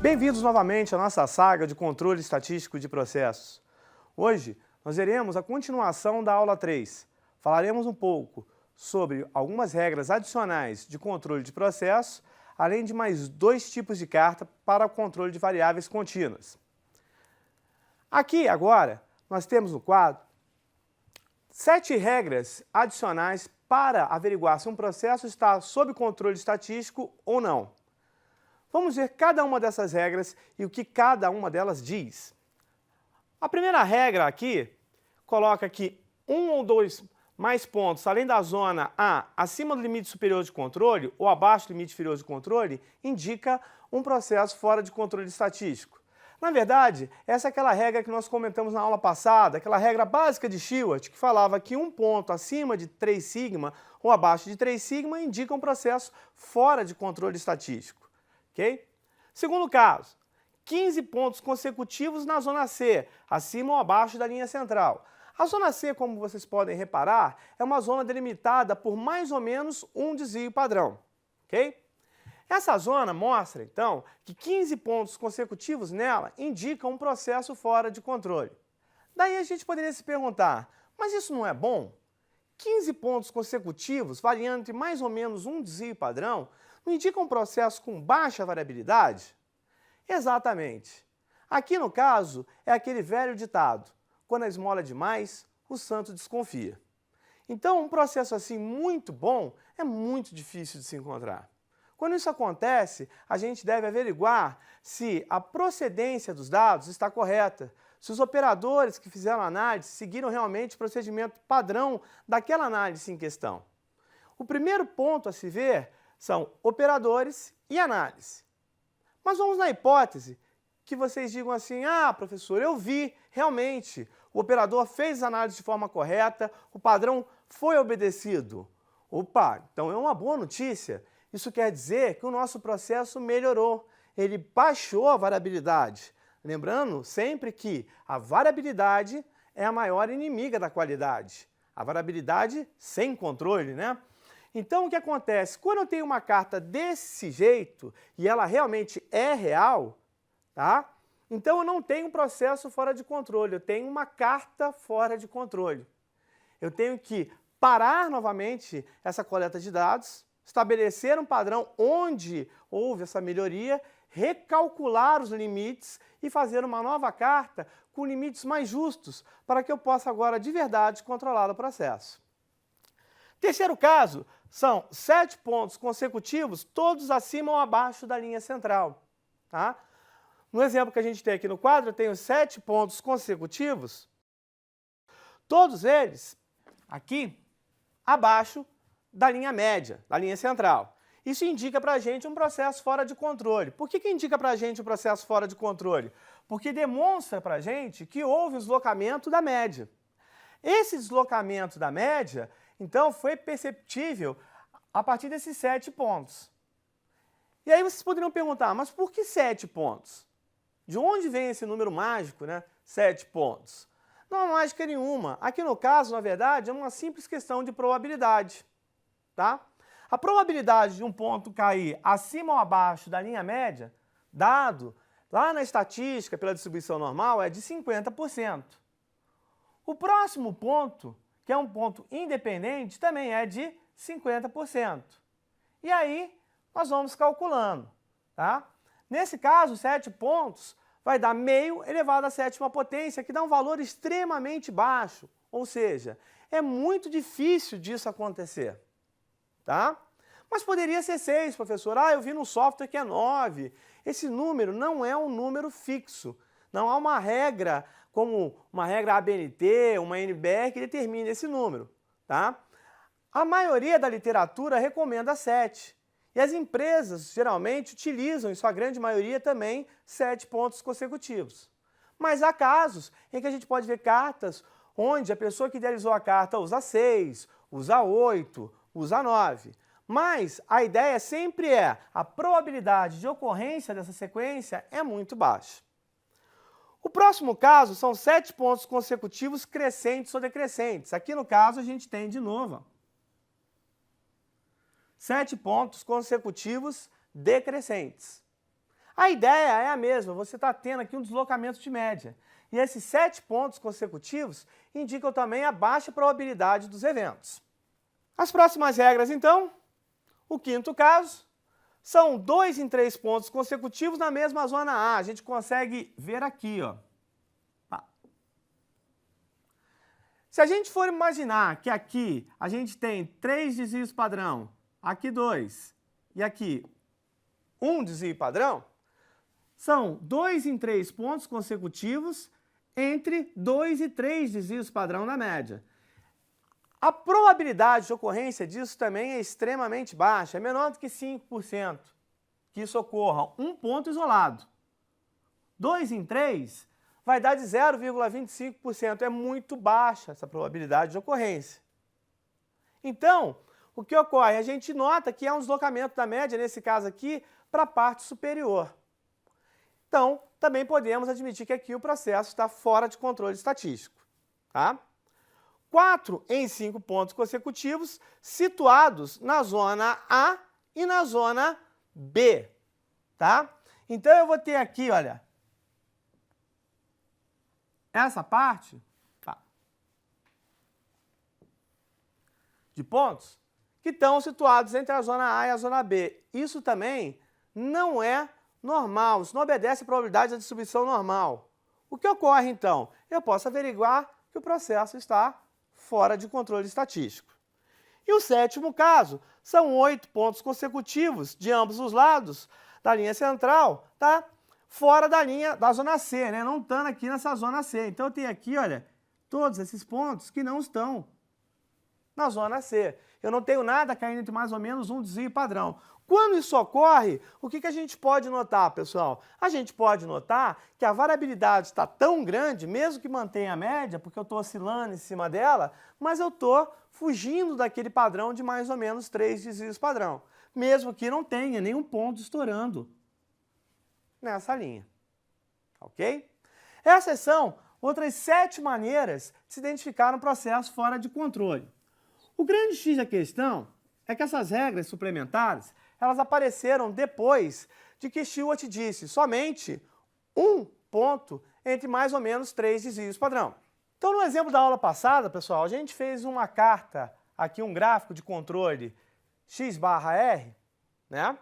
Bem-vindos novamente à nossa saga de controle estatístico de processos. Hoje, nós veremos a continuação da aula 3. Falaremos um pouco sobre algumas regras adicionais de controle de processos, além de mais 2 tipos de carta para o controle de variáveis contínuas. Aqui, agora, nós temos no quadro 7 regras adicionais para averiguar se um processo está sob controle estatístico ou não. Vamos ver cada uma dessas regras e o que cada uma delas diz. A primeira regra aqui coloca que 1 ou 2 mais pontos, além da zona A, acima do limite superior de controle ou abaixo do limite inferior de controle, indica um processo fora de controle estatístico. Na verdade, essa é aquela regra que nós comentamos na aula passada, aquela regra básica de Shewhart, que falava que um ponto acima de 3 sigma ou abaixo de 3 sigma indica um processo fora de controle estatístico. Okay? Segundo caso, 15 pontos consecutivos na zona C, acima ou abaixo da linha central. A zona C, como vocês podem reparar, é uma zona delimitada por mais ou menos um desvio padrão. Okay? Essa zona mostra, então, que 15 pontos consecutivos nela indicam um processo fora de controle. Daí a gente poderia se perguntar, mas isso não é bom? 15 pontos consecutivos, variando entre mais ou menos um desvio padrão, não indica um processo com baixa variabilidade? Exatamente. Aqui, no caso, é aquele velho ditado: quando a esmola é demais, o santo desconfia. Então, um processo assim muito bom é muito difícil de se encontrar. Quando isso acontece, a gente deve averiguar se a procedência dos dados está correta, se os operadores que fizeram a análise seguiram realmente o procedimento padrão daquela análise em questão. O primeiro ponto a se ver são operadores e análise. Mas vamos na hipótese que vocês digam assim: ah, professor, eu vi, realmente, o operador fez a análise de forma correta, o padrão foi obedecido. Opa, então é uma boa notícia. Isso quer dizer que o nosso processo melhorou, ele baixou a variabilidade. Lembrando sempre que a variabilidade é a maior inimiga da qualidade. A variabilidade sem controle, né? Então, o que acontece? Quando eu tenho uma carta desse jeito, e ela realmente é real, tá? Então eu não tenho um processo fora de controle, eu tenho uma carta fora de controle. Eu tenho que parar novamente essa coleta de dados, estabelecer um padrão onde houve essa melhoria, recalcular os limites e fazer uma nova carta com limites mais justos, para que eu possa agora de verdade controlar o processo. Terceiro caso, são 7 pontos consecutivos, todos acima ou abaixo da linha central. Tá? No exemplo que a gente tem aqui no quadro, eu tenho 7 pontos consecutivos, todos eles aqui abaixo da linha média, da linha central. Isso indica para a gente um processo fora de controle. Por que indica para a gente um processo fora de controle? Porque demonstra para a gente que houve um deslocamento da média. Esse deslocamento da média, então, foi perceptível a partir desses 7 pontos. E aí vocês poderiam perguntar, mas por que 7 pontos? De onde vem esse número mágico, né? 7 pontos. Não há mágica nenhuma. Aqui no caso, na verdade, é uma simples questão de probabilidade. Tá? A probabilidade de um ponto cair acima ou abaixo da linha média, dado lá na estatística pela distribuição normal, é de 50%. O próximo ponto, que é um ponto independente, também é de 50%. E aí, nós vamos calculando. Tá? Nesse caso, 7 pontos vai dar meio elevado à 7ª potência, que dá um valor extremamente baixo. Ou seja, é muito difícil disso acontecer. Tá? Mas poderia ser 6, professor. Ah, eu vi no software que é 9. Esse número não é um número fixo. Não há uma regra, como uma regra ABNT, uma NBR, que determine esse número. Tá? A maioria da literatura recomenda 7. E as empresas, geralmente, utilizam, em sua grande maioria, também 7 pontos consecutivos. Mas há casos em que a gente pode ver cartas onde a pessoa que idealizou a carta usa 6, usa 8, usa 9. Mas a ideia sempre é a probabilidade de ocorrência dessa sequência é muito baixa. O próximo caso são 7 pontos consecutivos crescentes ou decrescentes. Aqui no caso a gente tem de novo 7 pontos consecutivos decrescentes. A ideia é a mesma, você está tendo aqui um deslocamento de média. E esses 7 pontos consecutivos indicam também a baixa probabilidade dos eventos. As próximas regras, então, o quinto caso, são 2 em 3 pontos consecutivos na mesma zona A. A gente consegue ver aqui, ó. Se a gente for imaginar que aqui a gente tem 3 desvios padrão, aqui 2 e aqui 1 desvio padrão, são 2 em 3 pontos consecutivos entre 2 e 3 desvios padrão na média. A probabilidade de ocorrência disso também é extremamente baixa, é menor do que 5% que isso ocorra, um ponto isolado. 2 em 3 vai dar de 0,25%, é muito baixa essa probabilidade de ocorrência. Então, o que ocorre? A gente nota que há um deslocamento da média, nesse caso aqui, para a parte superior. Então, também podemos admitir que aqui o processo está fora de controle estatístico. Tá? 4 em 5 pontos consecutivos situados na zona A e na zona B. Tá? Então, eu vou ter aqui, olha, essa parte de pontos que estão situados entre a zona A e a zona B. Isso também não é normal, isso não obedece à probabilidade da distribuição normal. O que ocorre, então? Eu posso averiguar que o processo está fora de controle estatístico. E o sétimo caso, são 8 pontos consecutivos de ambos os lados da linha central, tá? Fora da linha da zona C, né? Não estando aqui nessa zona C. Então eu tenho aqui, olha, todos esses pontos que não estão na zona C. Eu não tenho nada caindo entre mais ou menos um desvio padrão. Quando isso ocorre, o que a gente pode notar, pessoal? A gente pode notar que a variabilidade está tão grande, mesmo que mantenha a média, porque eu estou oscilando em cima dela, mas eu estou fugindo daquele padrão de mais ou menos 3 desvios padrão, mesmo que não tenha nenhum ponto estourando nessa linha. Ok? Essas são outras 7 maneiras de se identificar um processo fora de controle. O grande X da questão é que essas regras suplementares elas apareceram depois de que Stewart disse somente um ponto entre mais ou menos 3 desvios padrão. Então, no exemplo da aula passada, pessoal, a gente fez uma carta, aqui um gráfico de controle x barra R, né?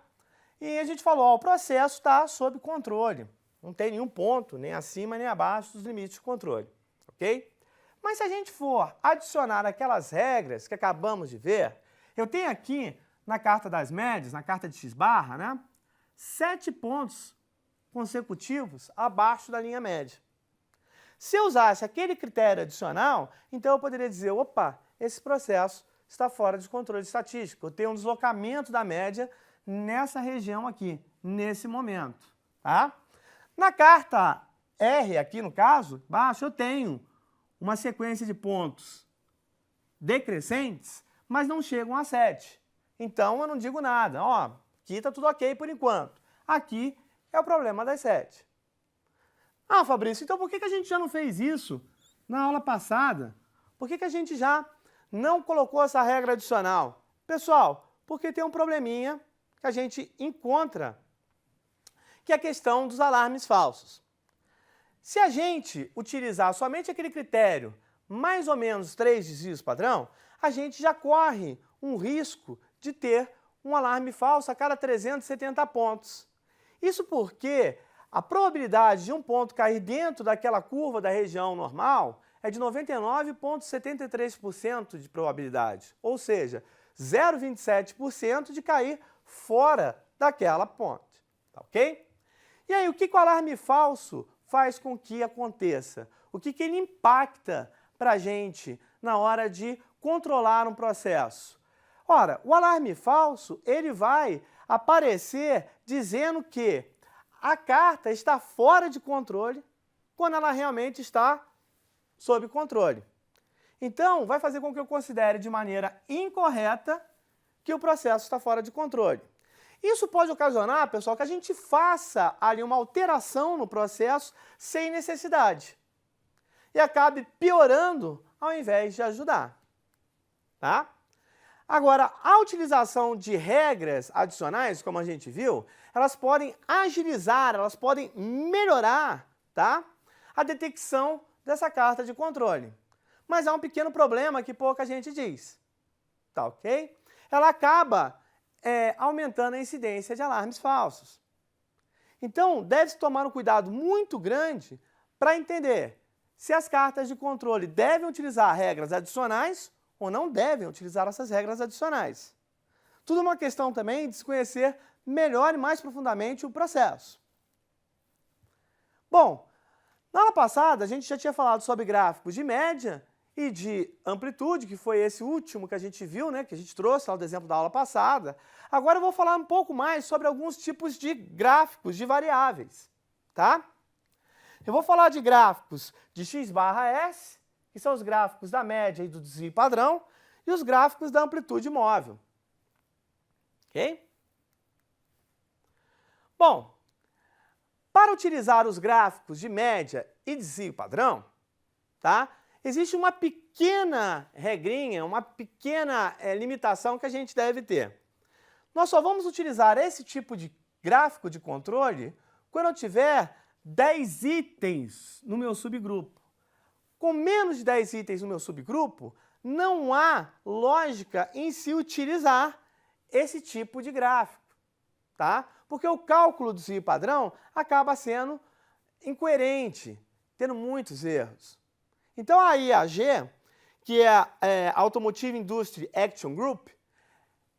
E a gente falou, ó, o processo está sob controle, não tem nenhum ponto, nem acima nem abaixo dos limites de controle, ok? Mas se a gente for adicionar aquelas regras que acabamos de ver, eu tenho aqui na carta das médias, na carta de x barra, né, 7 pontos consecutivos abaixo da linha média. Se eu usasse aquele critério adicional, então eu poderia dizer, opa, esse processo está fora de controle estatístico, eu tenho um deslocamento da média nessa região aqui, nesse momento. Tá? Na carta R, aqui no caso, baixo, eu tenho uma sequência de pontos decrescentes, mas não chegam a 7. Então, eu não digo nada. Ó, aqui está tudo ok por enquanto. Aqui é o problema das 7. Ah, Fabrício, então por que a gente já não fez isso na aula passada? Por que a gente já não colocou essa regra adicional? Pessoal, porque tem um probleminha que a gente encontra, que é a questão dos alarmes falsos. Se a gente utilizar somente aquele critério, mais ou menos 3 desvios padrão, a gente já corre um risco de ter um alarme falso a cada 370 pontos. Isso porque a probabilidade de um ponto cair dentro daquela curva da região normal é de 99,73% de probabilidade, ou seja, 0,27% de cair fora daquela ponte, tá ok? E aí, o que o alarme falso faz com que aconteça? O que ele impacta para a gente na hora de controlar um processo? Ora, o alarme falso, ele vai aparecer dizendo que a carta está fora de controle quando ela realmente está sob controle. Então, vai fazer com que eu considere de maneira incorreta que o processo está fora de controle. Isso pode ocasionar, pessoal, que a gente faça ali uma alteração no processo sem necessidade e acabe piorando ao invés de ajudar. Tá? Agora, a utilização de regras adicionais, como a gente viu, elas podem agilizar, elas podem melhorar, tá, a detecção dessa carta de controle. Mas há um pequeno problema que pouca gente diz, tá ok? Ela acaba aumentando a incidência de alarmes falsos. Então, deve-se tomar um cuidado muito grande para entender se as cartas de controle devem utilizar regras adicionais ou não devem utilizar essas regras adicionais. Tudo uma questão também de se conhecer melhor e mais profundamente o processo. Bom, na aula passada a gente já tinha falado sobre gráficos de média e de amplitude, que foi esse último que a gente viu, né, que a gente trouxe lá do exemplo da aula passada. Agora eu vou falar um pouco mais sobre alguns tipos de gráficos de variáveis, tá? Eu vou falar de gráficos de x/s, que são os gráficos da média e do desvio padrão, e os gráficos da amplitude móvel. Ok? Bom, para utilizar os gráficos de média e desvio padrão, tá? Existe uma pequena regrinha, uma pequena limitação que a gente deve ter. Nós só vamos utilizar esse tipo de gráfico de controle quando eu tiver 10 itens no meu subgrupo. Com menos de 10 itens no meu subgrupo, não há lógica em se utilizar esse tipo de gráfico, tá? Porque o cálculo do desvio padrão acaba sendo incoerente, tendo muitos erros. Então a IAG, que é a Automotive Industry Action Group,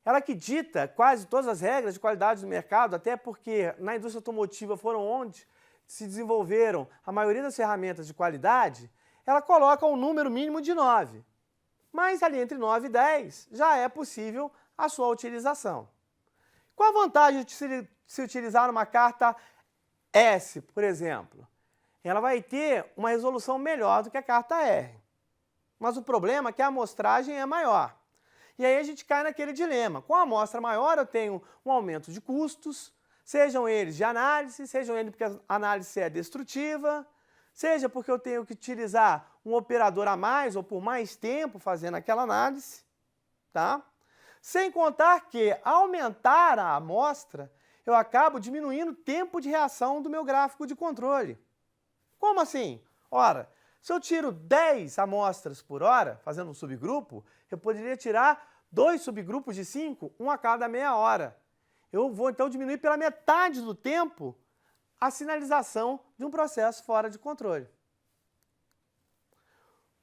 ela que dita quase todas as regras de qualidade do mercado, até porque na indústria automotiva foram onde se desenvolveram a maioria das ferramentas de qualidade, ela coloca um número mínimo de 9. Mas ali entre 9 e 10 já é possível a sua utilização. Qual a vantagem de se utilizar uma carta S, por exemplo? Ela vai ter uma resolução melhor do que a carta R. Mas o problema é que a amostragem é maior. E aí a gente cai naquele dilema. Com a amostra maior eu tenho um aumento de custos, sejam eles de análise, sejam eles porque a análise é destrutiva, seja porque eu tenho que utilizar um operador a mais ou por mais tempo fazendo aquela análise, tá? Sem contar que, ao aumentar a amostra, eu acabo diminuindo o tempo de reação do meu gráfico de controle. Como assim? Ora, se eu tiro 10 amostras por hora, fazendo um subgrupo, eu poderia tirar 2 subgrupos de 5, um a cada meia hora. Eu vou então diminuir pela metade do tempo a sinalização de um processo fora de controle.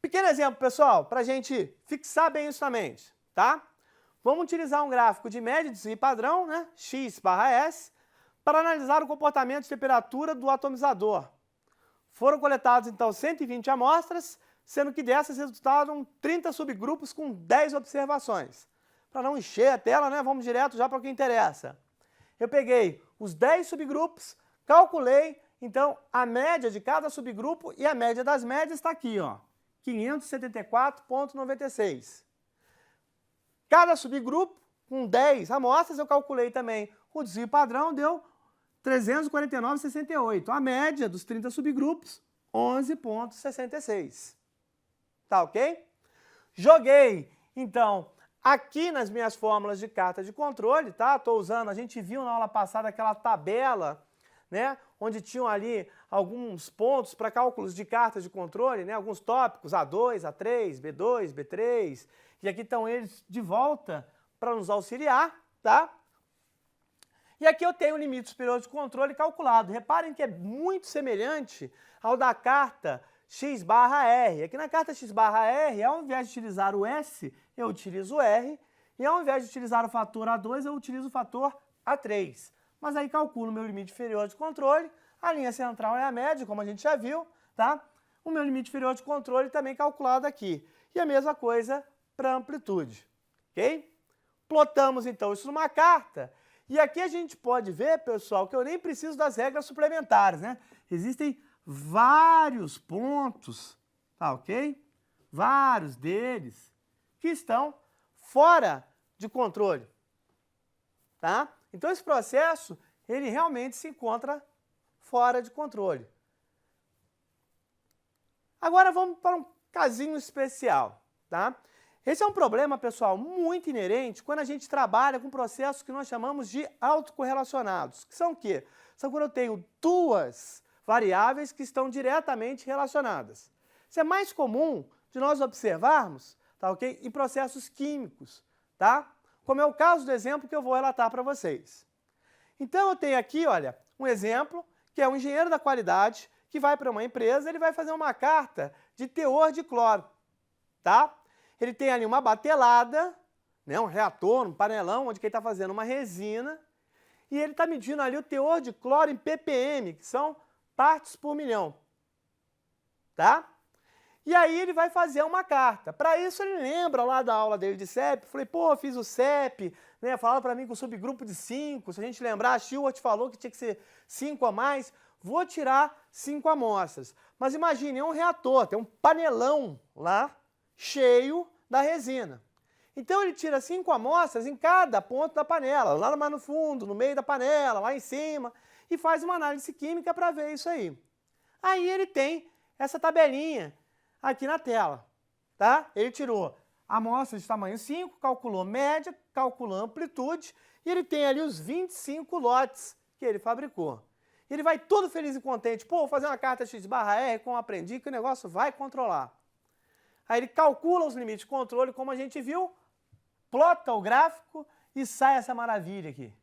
Pequeno exemplo, pessoal, para a gente fixar bem isso na mente, tá? Vamos utilizar um gráfico de média de desvio padrão, né, x/s, para analisar o comportamento de temperatura do atomizador. Foram coletados, então, 120 amostras, sendo que dessas resultaram 30 subgrupos com 10 observações. Para não encher a tela, né, vamos direto já para o que interessa. Eu peguei os 10 subgrupos, calculei, então, a média de cada subgrupo e a média das médias está aqui, ó, 574,96. Cada subgrupo, com 10 amostras, eu calculei também o desvio padrão, deu 349,68. A média dos 30 subgrupos, 11,66. Tá ok? Joguei, então, aqui nas minhas fórmulas de carta de controle, tá? Estou usando, a gente viu na aula passada aquela tabela, né? Onde tinham ali alguns pontos para cálculos de cartas de controle, né? Alguns tópicos, A2, A3, B2, B3. E aqui estão eles de volta para nos auxiliar, tá? E aqui eu tenho o limite superior de controle calculado. Reparem que é muito semelhante ao da carta x/r. Aqui na carta x/r, ao invés de utilizar o S, eu utilizo o R. E ao invés de utilizar o fator A2, eu utilizo o fator A3. Mas aí calculo o meu limite inferior de controle. A linha central é a média, como a gente já viu, tá? O meu limite inferior de controle também calculado aqui. E a mesma coisa para a amplitude, ok? Plotamos, então, isso numa carta. E aqui a gente pode ver, pessoal, que eu nem preciso das regras suplementares, né? Existem vários pontos, tá ok? Vários deles que estão fora de controle, tá? Então esse processo, ele realmente se encontra fora de controle. Agora vamos para um casinho especial, tá? Esse é um problema, pessoal, muito inerente quando a gente trabalha com processos que nós chamamos de autocorrelacionados. Que são o quê? São quando eu tenho duas variáveis que estão diretamente relacionadas. Isso é mais comum de nós observarmos, tá, ok? Em processos químicos, tá? Como é o caso do exemplo que eu vou relatar para vocês. Então eu tenho aqui, olha, um exemplo que é um engenheiro da qualidade que vai para uma empresa, ele vai fazer uma carta de teor de cloro, tá? Ele tem ali uma batelada, né, um reator, um panelão, onde ele está fazendo uma resina, e ele está medindo ali o teor de cloro em ppm, que são partes por milhão, tá? E aí ele vai fazer uma carta. Para isso ele lembra lá da aula dele de CEP, falei, pô, fiz o CEP, né, falaram para mim com o subgrupo de 5, se a gente lembrar, a Stewart falou que tinha que ser 5 a mais, vou tirar 5 amostras. Mas imagine, é um reator, tem um panelão lá, cheio da resina. Então ele tira 5 amostras em cada ponto da panela, lá mais no fundo, no meio da panela, lá em cima, e faz uma análise química para ver isso aí. Aí ele tem essa tabelinha aqui na tela, tá? Ele tirou amostras de tamanho 5, calculou média, calculou amplitude, e ele tem ali os 25 lotes que ele fabricou. Ele vai todo feliz e contente, pô, vou fazer uma carta X/R, como aprendi, que o negócio vai controlar. Aí ele calcula os limites de controle, como a gente viu, plota o gráfico e sai essa maravilha aqui.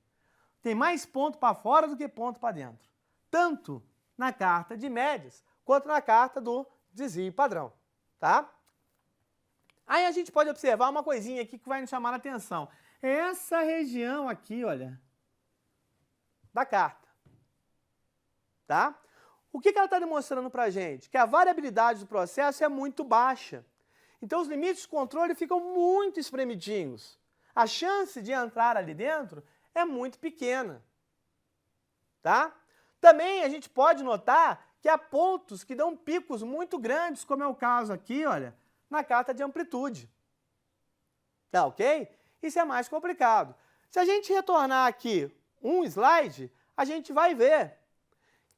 Tem mais ponto para fora do que ponto para dentro. Tanto na carta de médias, quanto na carta do desvio padrão, tá? Aí a gente pode observar uma coisinha aqui que vai nos chamar a atenção. Essa região aqui, olha, da carta, tá? O que ela está demonstrando para a gente? Que a variabilidade do processo é muito baixa. Então os limites de controle ficam muito espremidinhos. A chance de entrar ali dentro é muito pequena, tá? Também a gente pode notar que há pontos que dão picos muito grandes, como é o caso aqui, olha, na carta de amplitude. Tá ok? Isso é mais complicado. Se a gente retornar aqui um slide, a gente vai ver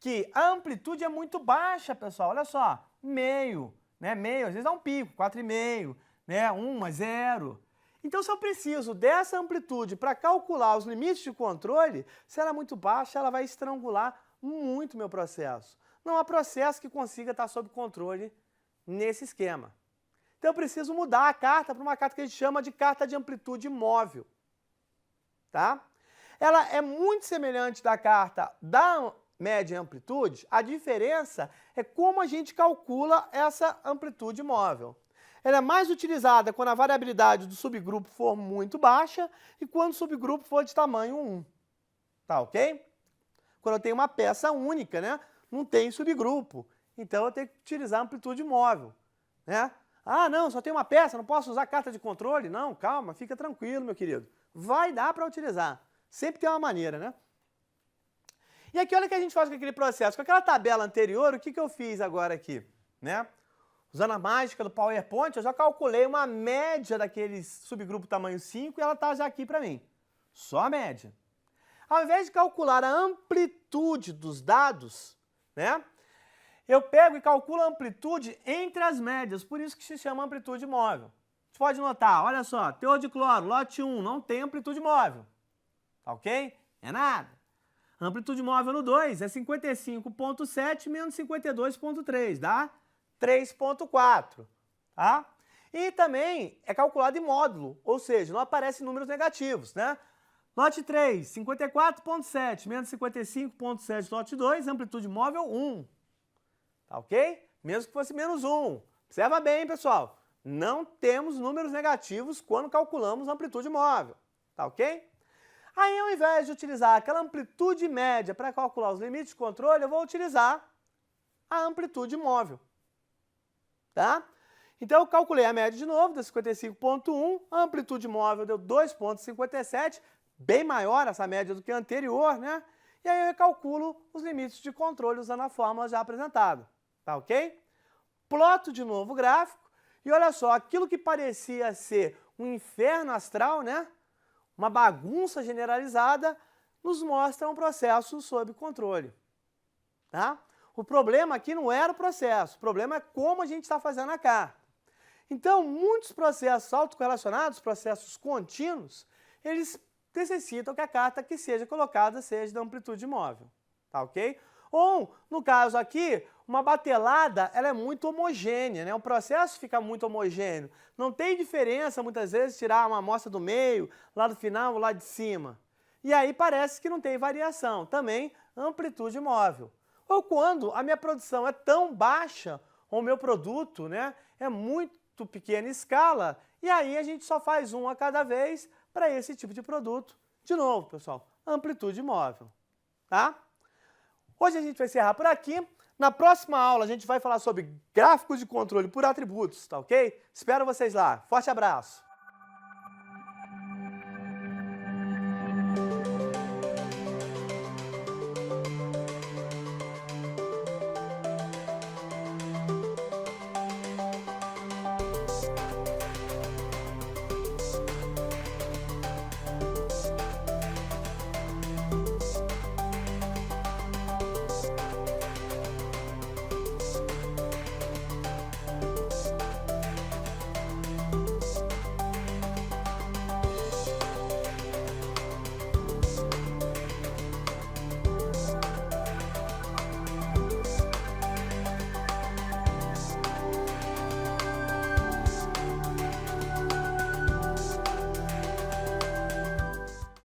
que a amplitude é muito baixa, pessoal. Olha só, meio, né? Meio, às vezes dá um pico, 4,5, né? 1 a 0. Então, se eu preciso dessa amplitude para calcular os limites de controle, se ela é muito baixa, ela vai estrangular muito o meu processo. Não há processo que consiga estar sob controle nesse esquema. Então, eu preciso mudar a carta para uma carta que a gente chama de carta de amplitude móvel, tá? Ela é muito semelhante da carta da média e amplitude, a diferença é como a gente calcula essa amplitude móvel. Ela é mais utilizada quando a variabilidade do subgrupo for muito baixa e quando o subgrupo for de tamanho 1. Tá ok? Quando eu tenho uma peça única, né, não tem subgrupo. Então eu tenho que utilizar a amplitude móvel, né? Ah, não, só tem uma peça, não posso usar carta de controle? Não, calma, fica tranquilo, meu querido. Vai dar para utilizar. Sempre tem uma maneira, né? E aqui, olha o que a gente faz com aquele processo. Com aquela tabela anterior, o que eu fiz agora aqui, né? Usando a mágica do PowerPoint, eu já calculei uma média daquele subgrupo tamanho 5 e ela está já aqui para mim. Só a média. Ao invés de calcular a amplitude dos dados, né? Eu pego e calculo a amplitude entre as médias, por isso que se chama amplitude móvel. Você pode notar, olha só, teor de cloro, lote 1, não tem amplitude móvel. Tá ok? É nada. Amplitude móvel no 2 é 55,7 menos 52,3, dá 3,4, tá? E também é calculado em módulo, ou seja, não aparecem números negativos, né? Lote 3, 54,7 menos 55,7 lote 2, amplitude móvel 1, tá ok? Mesmo que fosse menos 1. Observa bem, pessoal, não temos números negativos quando calculamos amplitude móvel, tá ok? Aí, ao invés de utilizar aquela amplitude média para calcular os limites de controle, eu vou utilizar a amplitude móvel, tá? Então, eu calculei a média de novo, deu 55,1, a amplitude móvel deu 2,57, bem maior essa média do que a anterior, né? E aí eu calculo os limites de controle usando a fórmula já apresentada, tá ok? Ploto de novo o gráfico e olha só, aquilo que parecia ser um inferno astral, né? Uma bagunça generalizada, nos mostra um processo sob controle, tá? O problema aqui não era o processo, o problema é como a gente está fazendo a carta. Então, muitos processos autorrelacionados, processos contínuos, eles necessitam que a carta que seja colocada seja de amplitude móvel, tá ok? Ou, no caso aqui, uma batelada, ela é muito homogênea, né? O processo fica muito homogêneo. Não tem diferença, muitas vezes, tirar uma amostra do meio, lá do final ou lá de cima. E aí parece que não tem variação. Também amplitude móvel. Ou quando a minha produção é tão baixa, ou o meu produto, né, é muito pequena escala, e aí a gente só faz um a cada vez para esse tipo de produto. De novo, pessoal, amplitude móvel, tá? Hoje a gente vai encerrar por aqui. Na próxima aula a gente vai falar sobre gráficos de controle por atributos, tá ok? Espero vocês lá. Forte abraço!